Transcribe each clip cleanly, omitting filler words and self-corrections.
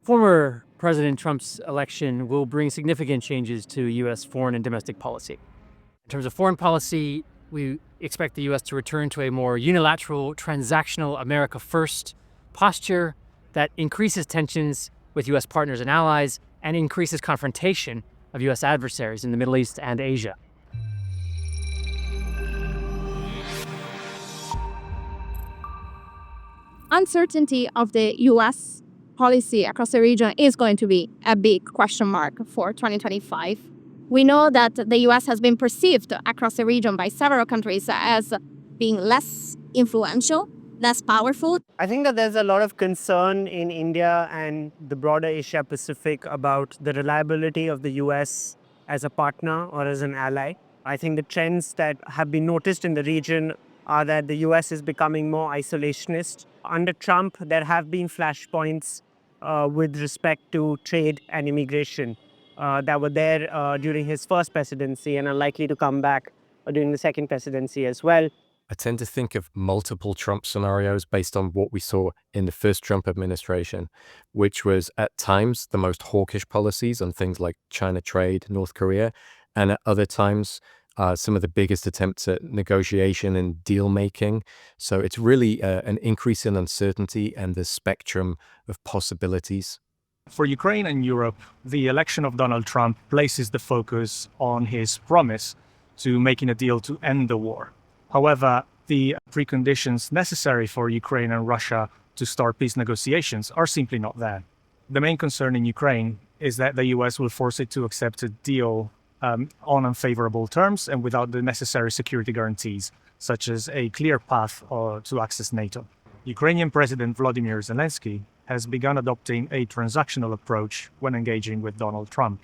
Former President Trump's election will bring significant changes to U.S. foreign and domestic policy. In terms of foreign policy, we expect the U.S. to return to a more unilateral, transactional, America first posture that increases tensions with U.S. partners and allies and increases confrontation of U.S. adversaries in the Middle East and Asia. Uncertainty of the U.S. policy across the region is going to be a big question mark for 2025. We know that the U.S. has been perceived across the region by several countries as being less influential, less powerful. I think that there's a lot of concern in India and the broader Asia Pacific about the reliability of the US as a partner or as an ally. I think the trends that have been noticed in the region are that the US is becoming more isolationist. Under Trump, there have been flashpoints with respect to trade and immigration that were there during his first presidency and are likely to come back during the second presidency as well. I tend to think of multiple Trump scenarios based on what we saw in the first Trump administration, which was at times the most hawkish policies on things like China trade, North Korea, and at other times some of the biggest attempts at negotiation and deal making. So it's really an increase in uncertainty and the spectrum of possibilities. For Ukraine and Europe, the election of Donald Trump places the focus on his promise to making a deal to end the war. However, the preconditions necessary for Ukraine and Russia to start peace negotiations are simply not there. The main concern in Ukraine is that the US will force it to accept a deal on unfavorable terms and without the necessary security guarantees, such as a clear path to access NATO. Ukrainian President Volodymyr Zelensky has begun adopting a transactional approach when engaging with Donald Trump.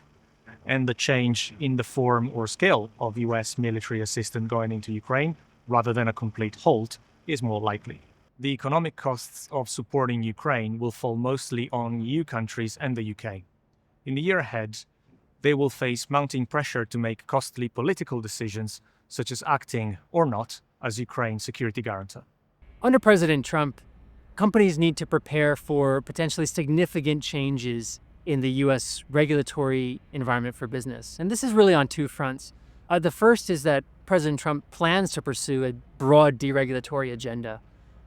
And the change in the form or scale of US military assistance going into Ukraine, rather than a complete halt, is more likely. The economic costs of supporting Ukraine will fall mostly on EU countries and the UK. In the year ahead, they will face mounting pressure to make costly political decisions, such as acting or not as Ukraine's security guarantor. Under President Trump, companies need to prepare for potentially significant changes in the U.S. regulatory environment for business. And this is really on two fronts. The first is that President Trump plans to pursue a broad deregulatory agenda,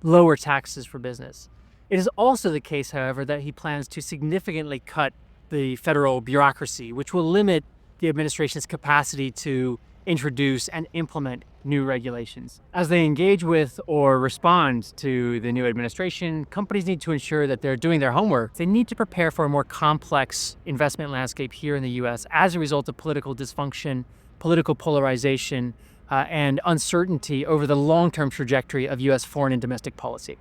lower taxes for business. It is also the case, however, that he plans to significantly cut the federal bureaucracy, which will limit the administration's capacity to introduce and implement new regulations. As they engage with or respond to the new administration, companies need to ensure that they're doing their homework. They need to prepare for a more complex investment landscape here in the U.S. as a result of political dysfunction, political polarization, and uncertainty over the long-term trajectory of U.S. foreign and domestic policy.